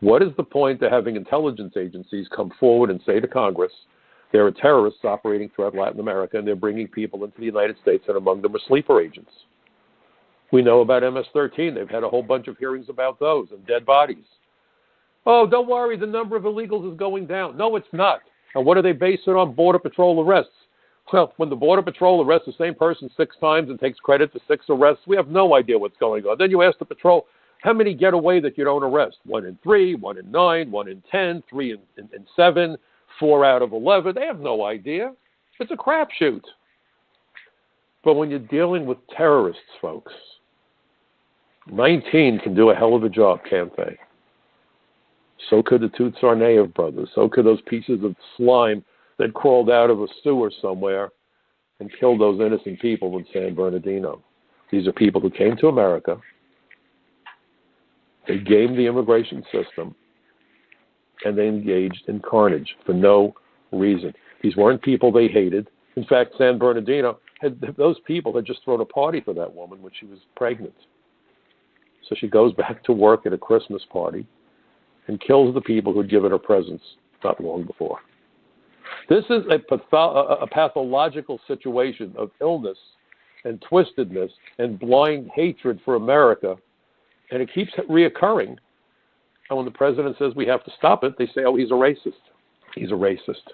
What is the point of having intelligence agencies come forward and say to Congress, there are terrorists operating throughout Latin America, and they're bringing people into the United States, and among them are sleeper agents? We know about MS-13. They've had a whole bunch of hearings about those and dead bodies. Oh, don't worry, the number of illegals is going down. No, it's not. And what do they base it on? Border Patrol arrests. Well, when the Border Patrol arrests the same person 6 times and takes credit for 6 arrests, we have no idea what's going on. Then you ask the patrol, how many get away that you don't arrest? 1 in 3, 1 in 9, 1 in 10, 3 in 7, 4 out of 11. They have no idea. It's a crapshoot. But when you're dealing with terrorists, folks, 19 can do a hell of a job, can't they? So could the Tsarnaev brothers. So could those pieces of slime that crawled out of a sewer somewhere and killed those innocent people in San Bernardino. These are people who came to America. They gamed the immigration system, and they engaged in carnage for no reason. These weren't people they hated. In fact, San Bernardino, those people had just thrown a party for that woman when she was pregnant. So she goes back to work at a Christmas party and kills the people who'd given her presents not long before. This is a pathological situation of illness and twistedness and blind hatred for America, and it keeps reoccurring. And when the president says we have to stop it, they say, oh, he's a racist. He's a racist.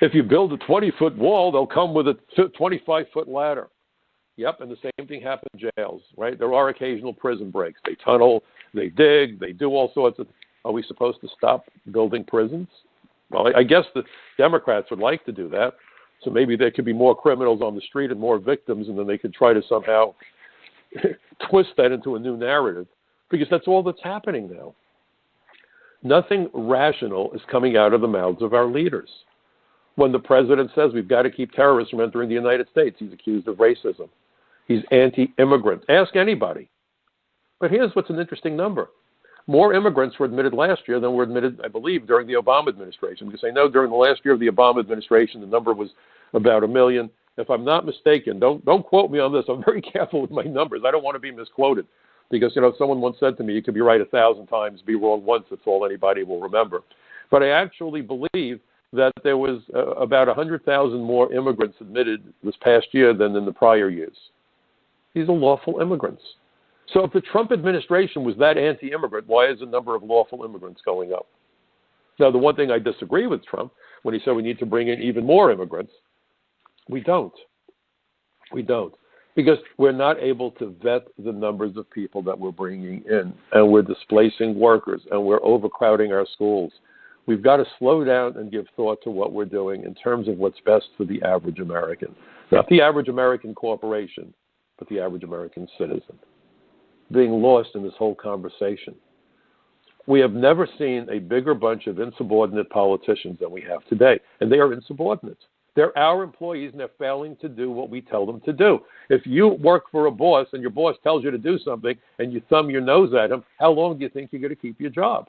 If you build a 20-foot wall, they'll come with a 25-foot ladder. Yep, and the same thing happens in jails, right? There are occasional prison breaks. They tunnel, they dig, they do all sorts of... Are we supposed to stop building prisons? Well, I guess the Democrats would like to do that. So maybe there could be more criminals on the street and more victims, and then they could try to somehow twist that into a new narrative, because that's all that's happening now. Nothing rational is coming out of the mouths of our leaders. When the president says we've got to keep terrorists from entering the United States, he's accused of racism. He's anti-immigrant. Ask anybody. But here's what's an interesting number. More immigrants were admitted last year than were admitted, I believe, during the Obama administration. Because I know during the last year of the Obama administration, the number was about 1 million. If I'm not mistaken, don't quote me on this. I'm very careful with my numbers. I don't want to be misquoted. Because, someone once said to me, you could be right 1,000 times, be wrong once. That's all anybody will remember. But I actually believe that there was about 100,000 more immigrants admitted this past year than in the prior years. These are lawful immigrants. So if the Trump administration was that anti-immigrant, why is the number of lawful immigrants going up? Now, the one thing I disagree with Trump, when he said we need to bring in even more immigrants, we don't. We don't. Because we're not able to vet the numbers of people that we're bringing in, and we're displacing workers, and we're overcrowding our schools. We've got to slow down and give thought to what we're doing in terms of what's best for the average American. Not the average American corporation, but the average American citizen. Being lost in this whole conversation. We have never seen a bigger bunch of insubordinate politicians than we have today, and they are insubordinate. They're our employees, and they're failing to do what we tell them to do. If you work for a boss and your boss tells you to do something and you thumb your nose at him, how long do you think you're going to keep your job?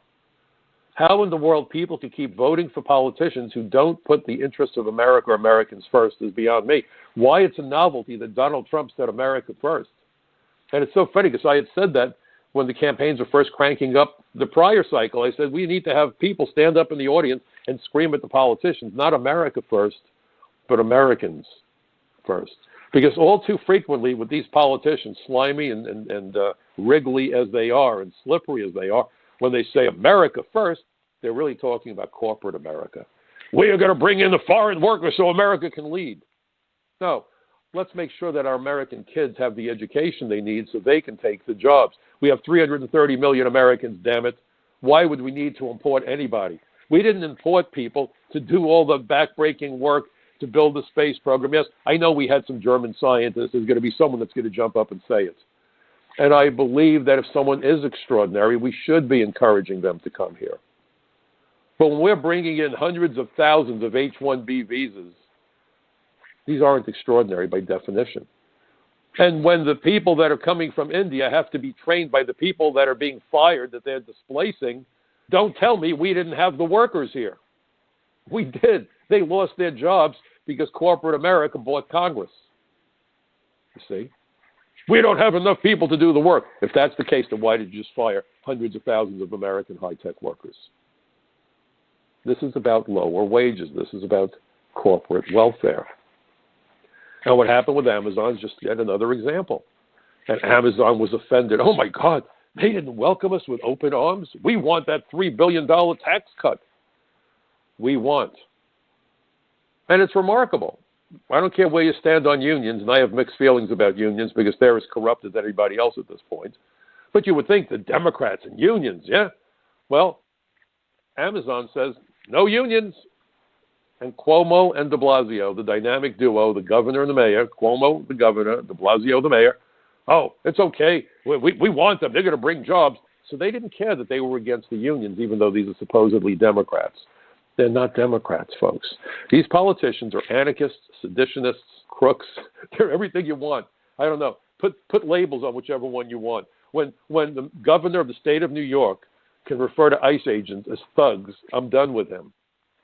How in the world people can keep voting for politicians who don't put the interests of America or Americans first is beyond me. Why it's a novelty that Donald Trump said America first. And it's so funny because I had said that when the campaigns were first cranking up the prior cycle. I said we need to have people stand up in the audience and scream at the politicians, not America first, but Americans first. Because all too frequently with these politicians, slimy and wriggly as they are and slippery as they are, when they say America first, they're really talking about corporate America. We are going to bring in the foreign workers so America can lead. No, let's make sure that our American kids have the education they need so they can take the jobs. We have 330 million Americans, damn it. Why would we need to import anybody? We didn't import people to do all the backbreaking work to build the space program. Yes, I know we had some German scientists. There's going to be someone that's going to jump up and say it. And I believe that if someone is extraordinary, we should be encouraging them to come here. But when we're bringing in hundreds of thousands of H-1B visas, these aren't extraordinary by definition. And when the people that are coming from India have to be trained by the people that are being fired, that they're displacing, don't tell me we didn't have the workers here. We did. They lost their jobs because corporate America bought Congress. You see? We don't have enough people to do the work. If that's the case, then why did you just fire hundreds of thousands of American high-tech workers? This is about lower wages. This is about corporate welfare. And what happened with Amazon is just yet another example. And Amazon was offended. Oh, my God, they didn't welcome us with open arms. We want that $3 billion tax cut. We want. And it's remarkable. I don't care where you stand on unions, and I have mixed feelings about unions because they're as corrupt as anybody else at this point. But you would think the Democrats and unions, yeah? Well, Amazon says no unions. And Cuomo and de Blasio, the dynamic duo, the governor and the mayor, Cuomo, the governor, de Blasio, the mayor, oh, it's okay. We want them. They're going to bring jobs. So they didn't care that they were against the unions, even though these are supposedly Democrats. They're not Democrats, folks. These politicians are anarchists, seditionists, crooks. They're everything you want. I don't know. Put labels on whichever one you want. When the governor of the state of New York can refer to ICE agents as thugs, I'm done with him.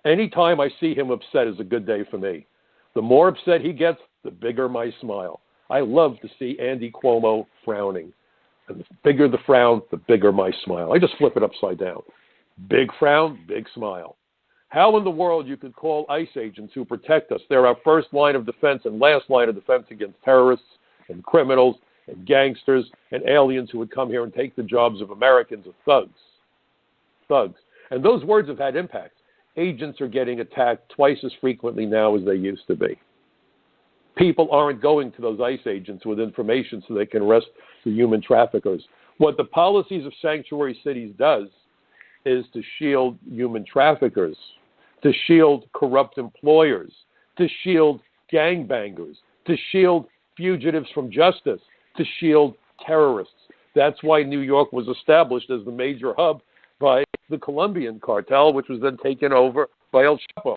Anytime I see him upset is a good day for me. The more upset he gets, the bigger my smile. I love to see Andy Cuomo frowning. And the bigger the frown, the bigger my smile. I just flip it upside down. Big frown, big smile. How in the world you could call ICE agents who protect us? They're our first line of defense and last line of defense against terrorists and criminals and gangsters and aliens who would come here and take the jobs of Americans, of thugs. Thugs. And those words have had impact. Agents are getting attacked twice as frequently now as they used to be. People aren't going to those ICE agents with information so they can arrest the human traffickers. What the policies of sanctuary cities does is to shield human traffickers, to shield corrupt employers, to shield gangbangers, to shield fugitives from justice, to shield terrorists. That's why New York was established as the major hub by the Colombian cartel, which was then taken over by El Chapo.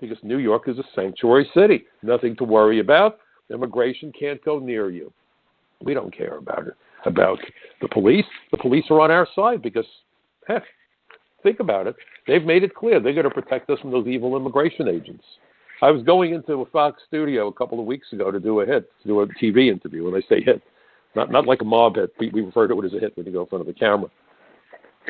Because New York is a sanctuary city. Nothing to worry about. Immigration can't go near you. We don't care about it. About the police. The police are on our side because, heck, think about it. They've made it clear they're going to protect us from those evil immigration agents. I was going into a Fox studio a couple of weeks ago to do a TV interview. When I say hit, not like a mob hit. We refer to it as a hit when you go in front of the camera.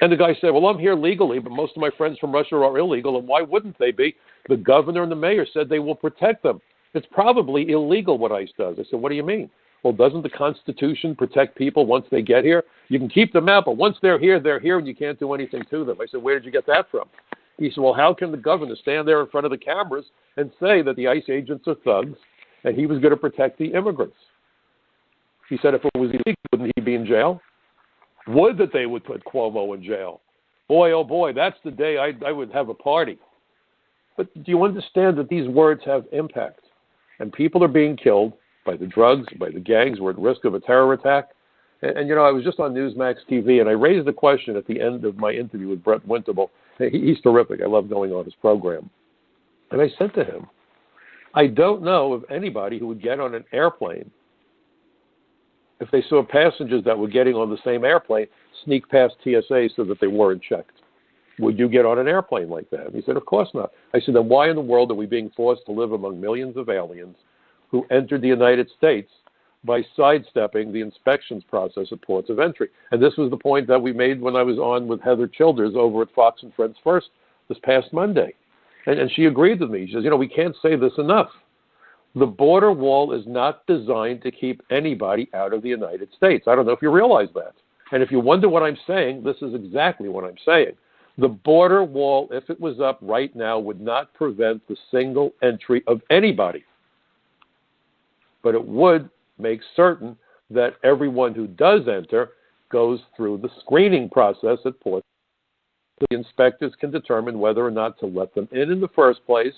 And the guy said, well, I'm here legally, but most of my friends from Russia are illegal, and why wouldn't they be? The governor and the mayor said they will protect them. It's probably illegal what ICE does. I said, what do you mean? Well, doesn't the Constitution protect people once they get here? You can keep them out, but once they're here, and you can't do anything to them. I said, where did you get that from? He said, well, how can the governor stand there in front of the cameras and say that the ICE agents are thugs and he was going to protect the immigrants? He said, if it was illegal, wouldn't he be in jail? Would that they would put Cuomo in jail. Boy, oh boy, that's the day I would have a party. But do you understand that these words have impact? And people are being killed by the drugs, by the gangs. We're at risk of a terror attack. And you know, I was just on Newsmax TV, and I raised the question at the end of my interview with Brett Winterble. He's terrific. I love going on his program. And I said to him, I don't know of anybody who would get on an airplane if they saw passengers that were getting on the same airplane sneak past TSA so that they weren't checked. Would you get on an airplane like that? And he said, of course not. I said, then why in the world are we being forced to live among millions of aliens who entered the United States by sidestepping the inspections process at ports of entry? And this was the point that we made when I was on with Heather Childers over at Fox and Friends First this past Monday. And she agreed with me. She says, you know, we can't say this enough. The border wall is not designed to keep anybody out of the United States. I don't know if you realize that. And if you wonder what I'm saying, this is exactly what I'm saying. The border wall, if it was up right now, would not prevent the single entry of anybody. but it would make certain that everyone who does enter goes through the screening process at ports. The inspectors can determine whether or not to let them in the first place,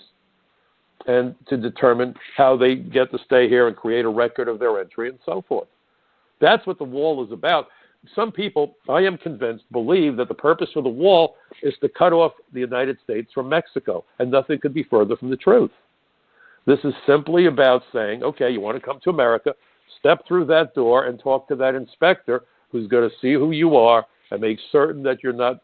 and to determine how they get to stay here and create a record of their entry and so forth. That's what the wall is about. Some people, I am convinced, believe that the purpose of the wall is to cut off the United States from Mexico, and nothing could be further from the truth. This is simply about saying, okay, you want to come to America, step through that door and talk to that inspector who's going to see who you are and make certain that you're not,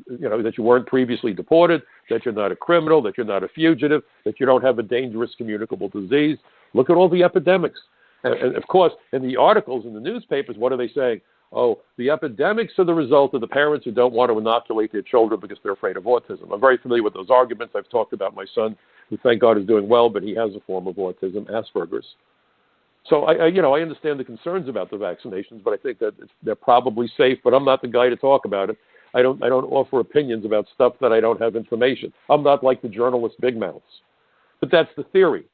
that you weren't previously deported, that you're not a criminal, that you're not a fugitive, that you don't have a dangerous communicable disease. Look at all the epidemics. And of course, in the articles in the newspapers, what are they saying? Oh, the epidemics are the result of the parents who don't want to inoculate their children because they're afraid of autism. I'm very familiar with those arguments. I've talked about my son, who thank God is doing well, but he has a form of autism, Asperger's. So I understand the concerns about the vaccinations, but I think that they're probably safe. But I'm not the guy to talk about it. I don't offer opinions about stuff that I don't have information. I'm not like the journalist big mouths. But that's the theory.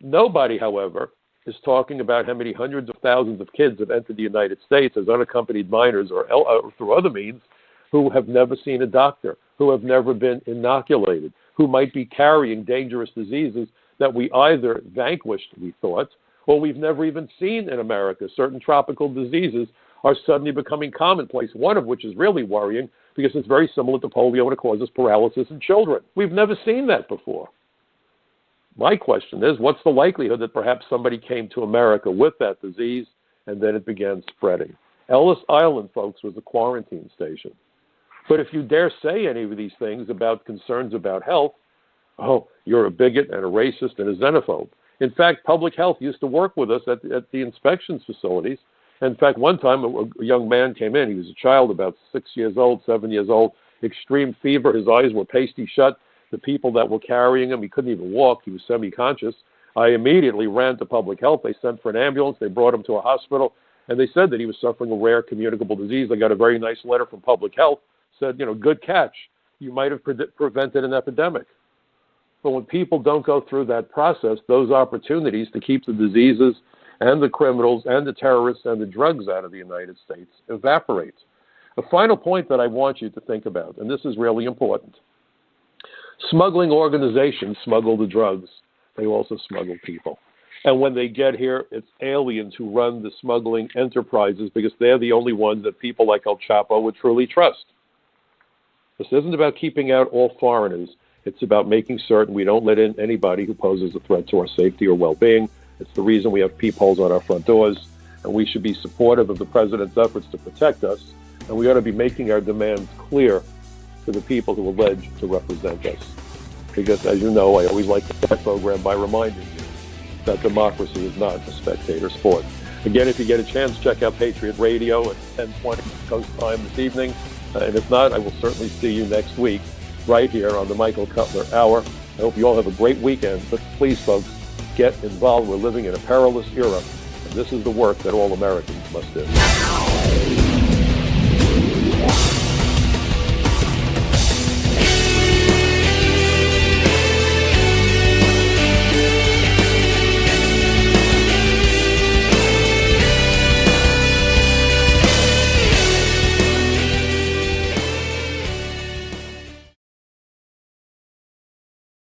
Nobody, however, is talking about how many hundreds of thousands of kids have entered the United States as unaccompanied minors or through other means who have never seen a doctor, who have never been inoculated, who might be carrying dangerous diseases that we either vanquished, we thought, or we've never even seen in America. Certain tropical diseases are suddenly becoming commonplace, one of which is really worrying because it's very similar to polio and it causes paralysis in children. We've never seen that before. My question is, what's the likelihood that perhaps somebody came to America with that disease and then it began spreading? Ellis Island, folks, was a quarantine station. But if you dare say any of these things about concerns about health, oh, you're a bigot and a racist and a xenophobe. In fact, public health used to work with us at the inspections facilities. In fact, one time a young man came in. He was a child, about 6 years old, 7 years old, extreme fever. His eyes were pasty shut. The people that were carrying him, he couldn't even walk. He was semi-conscious. I immediately ran to public health. They sent for an ambulance. They brought him to a hospital, and they said that he was suffering a rare communicable disease. I got a very nice letter from public health. Said, good catch. You might have prevented an epidemic. But when people don't go through that process, those opportunities to keep the diseases and the criminals and the terrorists and the drugs out of the United States evaporate. A final point that I want you to think about, and this is really important. Smuggling organizations smuggle the drugs. They also smuggle people. And when they get here, it's aliens who run the smuggling enterprises because they're the only ones that people like El Chapo would truly trust. This isn't about keeping out all foreigners. It's about making certain we don't let in anybody who poses a threat to our safety or well-being. It's the reason we have peepholes on our front doors, and we should be supportive of the president's efforts to protect us, and we ought to be making our demands clear to the people who allege to represent us. Because, as you know, I always like to start the program by reminding you that democracy is not a spectator sport. Again, if you get a chance, check out Patriot Radio at 10:20 Coast Time this evening. And if not, I will certainly see you next week right here on the Michael Cutler Hour. I hope you all have a great weekend. But please, folks, get involved. We're living in a perilous era, and this is the work that all Americans must do.